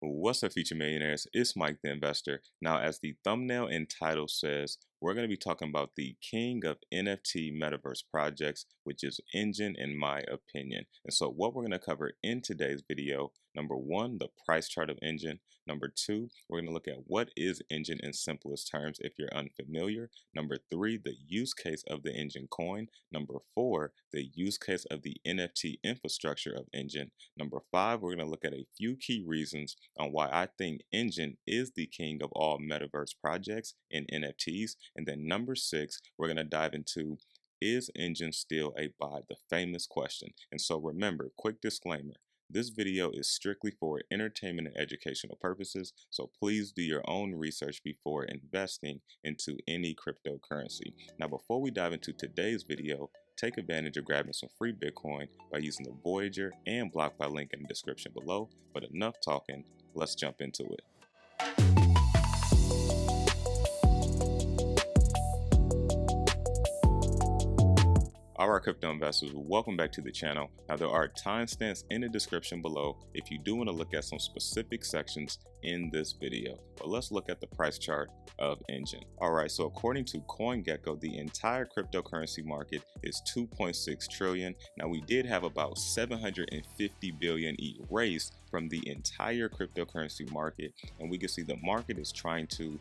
What's up, future millionaires? It's Mike the Investor. Now, as the thumbnail and title says, we're going to be talking about the king of NFT Metaverse projects, which is Enjin, in my opinion. And so what we're going to cover in today's video, number one, the price chart of Enjin. Number two, we're going to look at what is Enjin in simplest terms if you're unfamiliar. Number three, the use case of the Enjin Coin. Number four, the use case of the NFT infrastructure of Enjin. Number five, we're going to look at a few key reasons on why I think Enjin is the king of all metaverse projects in NFTs. And then number six, we're going to dive into, is Enjin still a buy? The famous question. And so remember, quick disclaimer, this video is strictly for entertainment and educational purposes, so please do your own research before investing into any cryptocurrency. Now, before we dive into today's video, take advantage of grabbing some free Bitcoin by using the Voyager and BlockFi link in the description below. But enough talking, let's jump into it. All right, crypto investors, welcome back to the channel. Now, there are timestamps in the description below if you do want to look at some specific sections in this video. But let's look at the price chart of Enjin. All right, so according to CoinGecko, the entire cryptocurrency market is 2.6 trillion. Now, we did have about 750 billion erased from the entire cryptocurrency market, and we can see the market is trying to,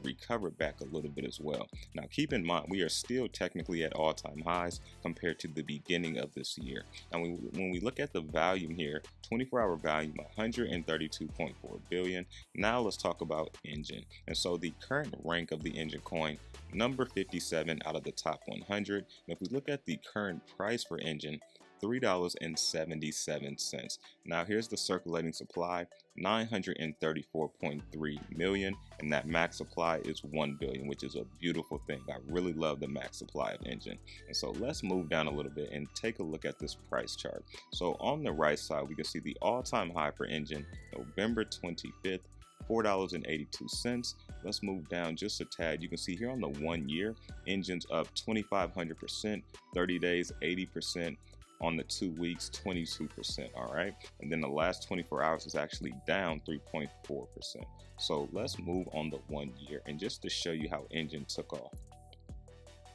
recover back a little bit as well. Now, keep in mind, we are still technically at all-time highs compared to the beginning of this year. Now, when we look at the volume here, 24-hour volume, 132.4 billion. Now let's talk about Enjin. And so the current rank of the Enjin Coin, number 57 out of the top 100. And if we look at the current price for Enjin, $3.77. Now here's the circulating supply, 934.3 million, and that max supply is 1 billion, which is a beautiful thing. I really love the max supply of Enjin. And so let's move down a little bit and take a look at this price chart. So on the right side, we can see the all-time high for Enjin, November 25th, $4.82. Let's move down just a tad. You can see here on the 1 year, Enjin's up 2,500%, 30 days, 80%. On the 2 weeks, 22%, all right? And then the last 24 hours is actually down 3.4%. So let's move on the 1 year and just to show you how Enjin took off.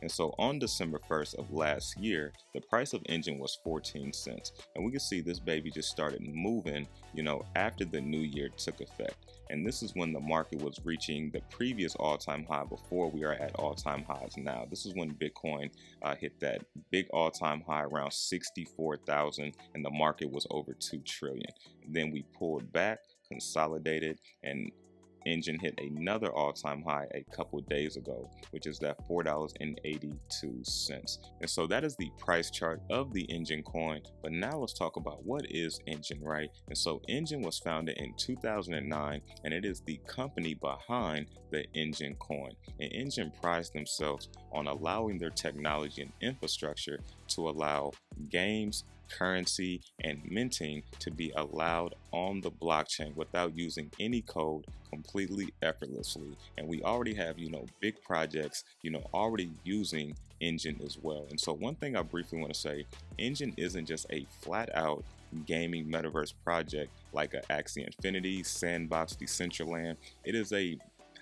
And so on December 1st of last year, the price of Enjin was 14 cents. And we can see this baby just started moving, after the new year took effect. And this is when the market was reaching the previous all-time high before we are at all-time highs now. This is when Bitcoin hit that big all-time high around 64,000 and the market was over 2 trillion. Then we pulled back, consolidated, and Enjin hit another all-time high a couple days ago, which is that $4.82. And so that is the price chart of the Enjin Coin. But now let's talk about what is Enjin, right? And so Enjin was founded in 2009, and it is the company behind the Enjin Coin. And Enjin prides themselves on allowing their technology and infrastructure to allow games, currency, and minting to be allowed on the blockchain without using any code, completely effortlessly. And we already have, big projects, already using Enjin as well. And so one thing I briefly want to say, Enjin isn't just a flat out gaming metaverse project like a Axie Infinity, Sandbox, Decentraland. It is a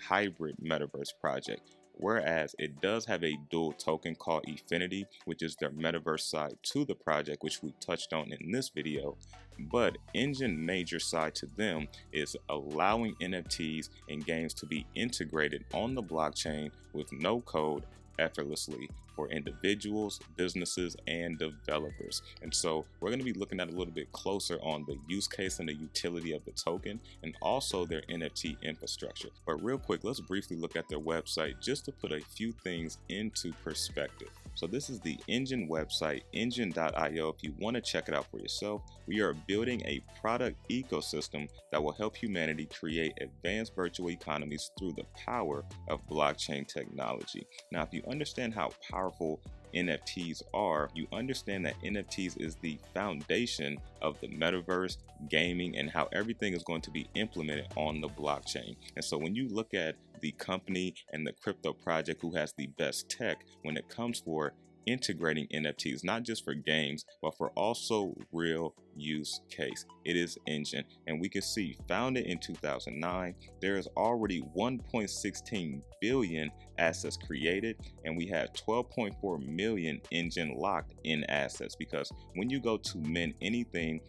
hybrid metaverse project. Whereas it does have a dual token called Efinity, which is their metaverse side to the project, which we touched on in this video. But Enjin major side to them is allowing NFTs and games to be integrated on the blockchain with no code effortlessly for individuals, businesses, and developers. And so we're going to be looking at a little bit closer on the use case and the utility of the token and also their NFT infrastructure. But real quick, let's briefly look at their website just to put a few things into perspective. So this is the Enjin website, enjin.io. If you want to check it out for yourself, we are building a product ecosystem that will help humanity create advanced virtual economies through the power of blockchain technology. Now, if you understand how powerful NFTs are, you understand that NFTs is the foundation of the metaverse, gaming, and how everything is going to be implemented on the blockchain. And so when you look at the company and the crypto project who has the best tech when it comes for integrating NFTs, not just for games, but for also real use case. It is Enjin, and we can see founded in 2009, there is already 1.16 billion assets created, and we have 12.4 million Enjin locked in assets, because when you go to mint anything,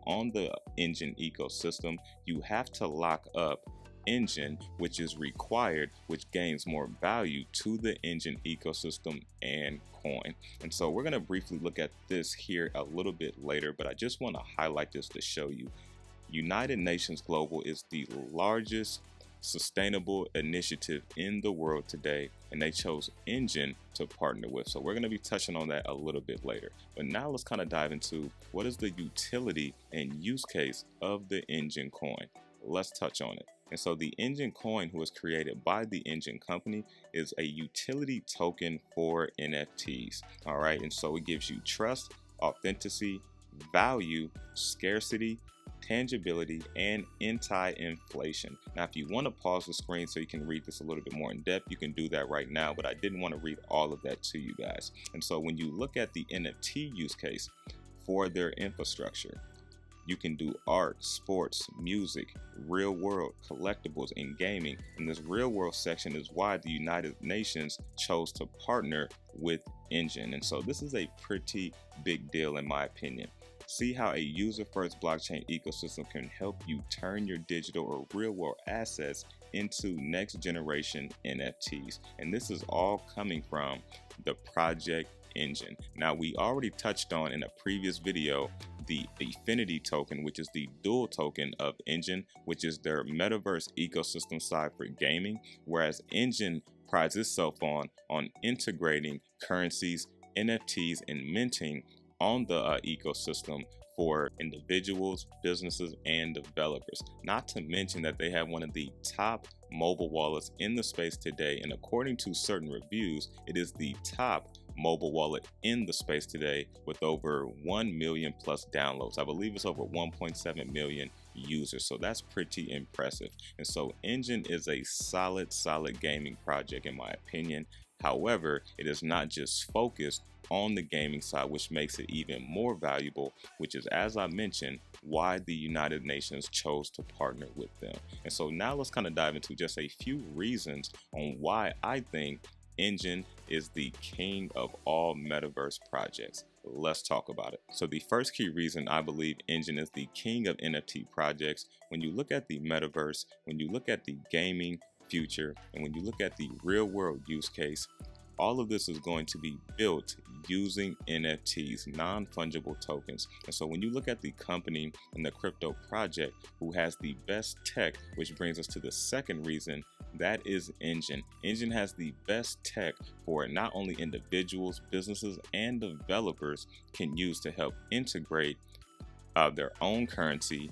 on the Enjin ecosystem, you have to lock up Enjin, which is required, which gains more value to the Enjin ecosystem and coin. And so we're going to briefly look at this here a little bit later, but I just want to highlight this to show you United Nations Global is the largest sustainable initiative in the world today, and they chose Enjin to partner with. So we're going to be touching on that a little bit later. But now let's kind of dive into what is the utility and use case of the Enjin coin. Let's touch on it. And so the Enjin coin, who was created by the Enjin company, is a utility token for NFTs. All right. And so it gives you trust, authenticity, value, scarcity, tangibility, and anti-inflation. Now, if you want to pause the screen so you can read this a little bit more in depth, you can do that right now, but I didn't want to read all of that to you guys. And so when you look at the NFT use case for their infrastructure, you can do art, sports, music, real world, collectibles, and gaming. And this real world section is why the United Nations chose to partner with Enjin. And so this is a pretty big deal in my opinion. See how a user-first blockchain ecosystem can help you turn your digital or real-world assets into next-generation NFTs. And this is all coming from the project Enjin. Now, we already touched on in a previous video the Affinity token, which is the dual token of Enjin, which is their metaverse ecosystem side for gaming, whereas Enjin prides itself on integrating currencies, NFTs, and minting on the ecosystem for individuals, businesses, and developers. Not to mention that they have one of the top mobile wallets in the space today, and according to certain reviews, it is the top mobile wallet in the space today with over 1 million plus downloads. I believe it's over 1.7 million users, so that's pretty impressive. And so Enjin is a solid gaming project in my opinion. However, it is not just focused on the gaming side, which makes it even more valuable, which is, as I mentioned, why the United Nations chose to partner with them. And so now let's kind of dive into just a few reasons on why I think Enjin is the king of all metaverse projects. Let's talk about it. So the first key reason I believe Enjin is the king of NFT projects, when you look at the metaverse, when you look at the gaming future, and when you look at the real world use case, all of this is going to be built using NFTs, non-fungible tokens. And so when you look at the company and the crypto project who has the best tech, which brings us to the second reason, that is Enjin. Enjin has the best tech for not only individuals, businesses, and developers can use to help integrate their own currency,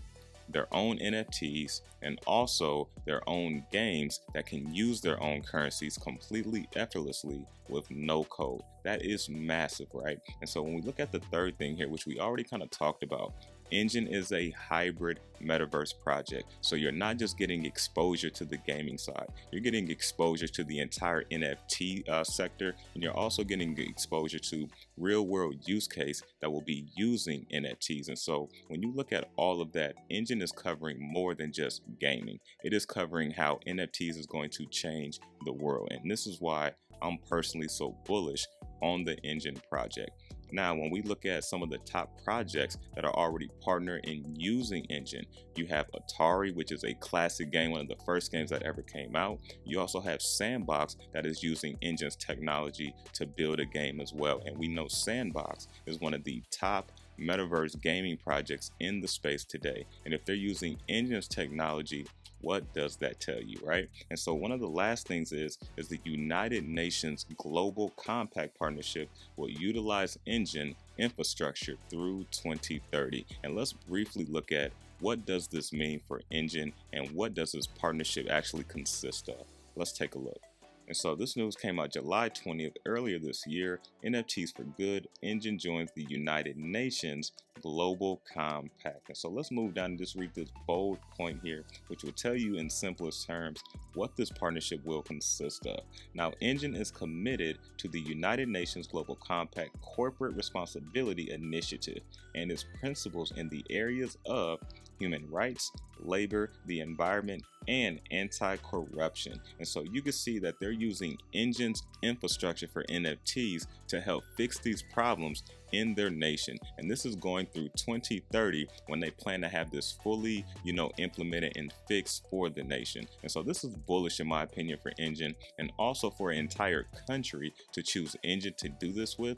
their own NFTs, and also their own games that can use their own currencies completely effortlessly with no code. That is massive, right? And so when we look at the third thing here, which we already kind of talked about, Enjin is a hybrid metaverse project. So you're not just getting exposure to the gaming side, you're getting exposure to the entire NFT sector, and you're also getting exposure to real world use case that will be using NFTs. And so when you look at all of that, Enjin is covering more than just gaming. It is covering how NFTs is going to change the world. And this is why I'm personally so bullish on the Enjin project. Now, when we look at some of the top projects that are already partnered in using Enjin, you have Atari, which is a classic game, one of the first games that ever came out. You also have Sandbox that is using Enjin's technology to build a game as well. And we know Sandbox is one of the top metaverse gaming projects in the space today. And if they're using Enjin's technology, what does that tell you, right? And so one of the last things is the United Nations Global Compact Partnership will utilize Enjin infrastructure through 2030. And let's briefly look at what does this mean for Enjin and what does this partnership actually consist of. Let's take a look. And so this news came out July 20th, earlier this year. NFTs for good. Enjin joins the United Nations Global Compact. And so let's move down and just read this bold point here, which will tell you in simplest terms what this partnership will consist of. Now, Enjin is committed to the United Nations Global Compact Corporate Responsibility Initiative and its principles in the areas of human rights, labor, the environment, and anti-corruption. And so you can see that they're using Enjin's infrastructure for NFTs to help fix these problems in their nation. And this is going through 2030 when they plan to have this fully, implemented and fixed for the nation. And so this is bullish in my opinion for Enjin, and also for an entire country to choose Enjin to do this with.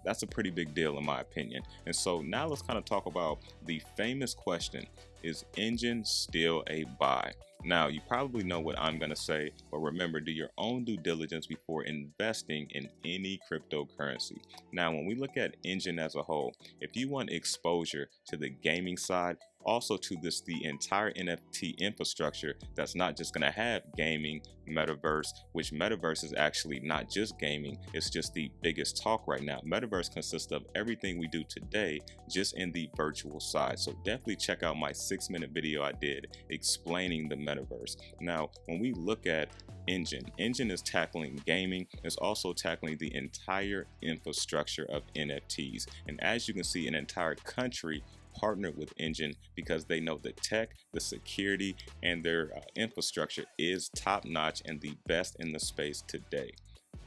That's a pretty big deal in my opinion. And so now let's kind of talk about the famous question, is Enjin still a buy? Now, you probably know what I'm going to say, but remember, do your own due diligence before investing in any cryptocurrency. Now, when we look at Enjin as a whole, if you want exposure to the gaming side, also to the entire NFT infrastructure that's not just going to have gaming, metaverse, which metaverse is actually not just gaming, it's just the biggest talk right now. Metaverse consists of everything we do today just in the virtual side. So definitely check out my 6-minute video I did explaining the metaverse. Now, when we look at Enjin is tackling gaming, it's also tackling the entire infrastructure of NFTs. And as you can see, an entire country partnered with Enjin because they know the tech, the security, and their infrastructure is top-notch and the best in the space today.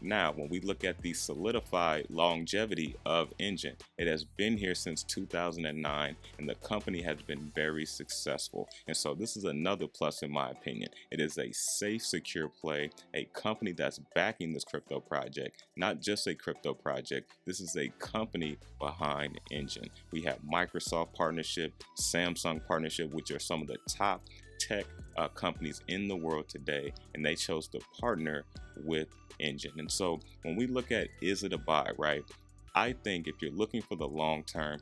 Now, when we look at the solidified longevity of Enjin, it has been here since 2009, and the company has been very successful. And so this is another plus in my opinion. It is a safe, secure play, a company that's backing this crypto project, not just a crypto project. This is a company behind Enjin. We have Microsoft partnership, Samsung partnership, which are some of the top tech companies in the world today, and they chose to partner with Enjin. And so when we look at, is it a buy, right? I think if you're looking for the long term,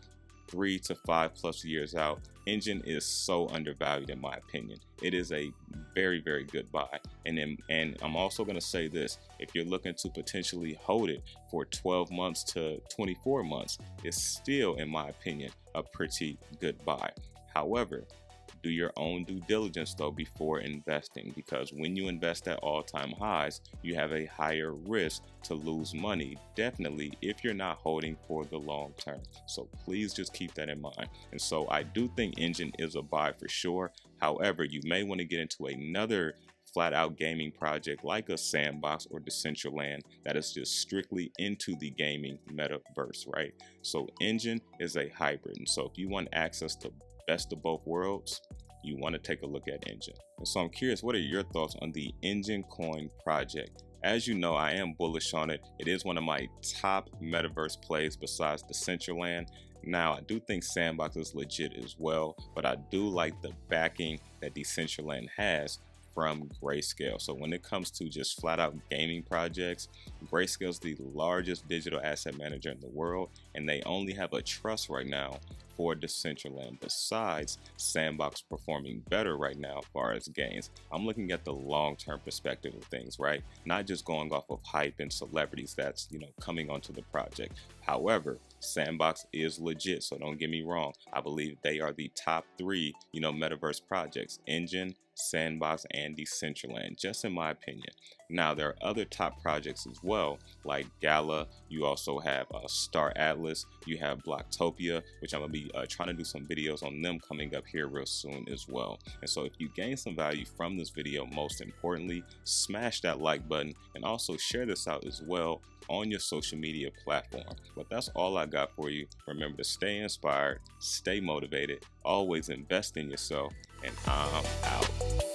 3 to 5+ years out, Enjin is so undervalued in my opinion. It is a very, very good buy. And I'm also going to say this, if you're looking to potentially hold it for 12 months to 24 months, it's still, in my opinion, a pretty good buy. However, do your own due diligence though before investing, because when you invest at all-time highs, you have a higher risk to lose money, definitely if you're not holding for the long term. So please just keep that in mind. And so I do think Enjin is a buy for sure. However, you may want to get into another flat out gaming project like a Sandbox or Decentraland that is just strictly into the gaming metaverse, right? So Enjin is a hybrid. And so if you want access to best of both worlds, you want to take a look at Enjin. And so I'm curious, what are your thoughts on the Enjin Coin project? As you know, I am bullish on it. It is one of my top metaverse plays besides Decentraland. Now, I do think Sandbox is legit as well, but I do like the backing that Decentraland has from Grayscale. So when it comes to just flat out gaming projects, Grayscale is the largest digital asset manager in the world, and they only have a trust right now for Decentraland, besides Sandbox performing better right now as far as gains. I'm looking at the long-term perspective of things, right? Not just going off of hype and celebrities that's, coming onto the project. However, Sandbox is legit, so don't get me wrong. I believe they are the top 3, metaverse projects: Enjin, Sandbox, and Decentraland, just in my opinion. Now, there are other top projects as well, like Gala. You also have Star Atlas. You have Blocktopia, which I'm going to be trying to do some videos on them coming up here real soon as well. And so if you gain some value from this video, most importantly, smash that like button and also share this out as well on your social media platform. But that's all I got for you. Remember to stay inspired, stay motivated, always invest in yourself, and I'm out.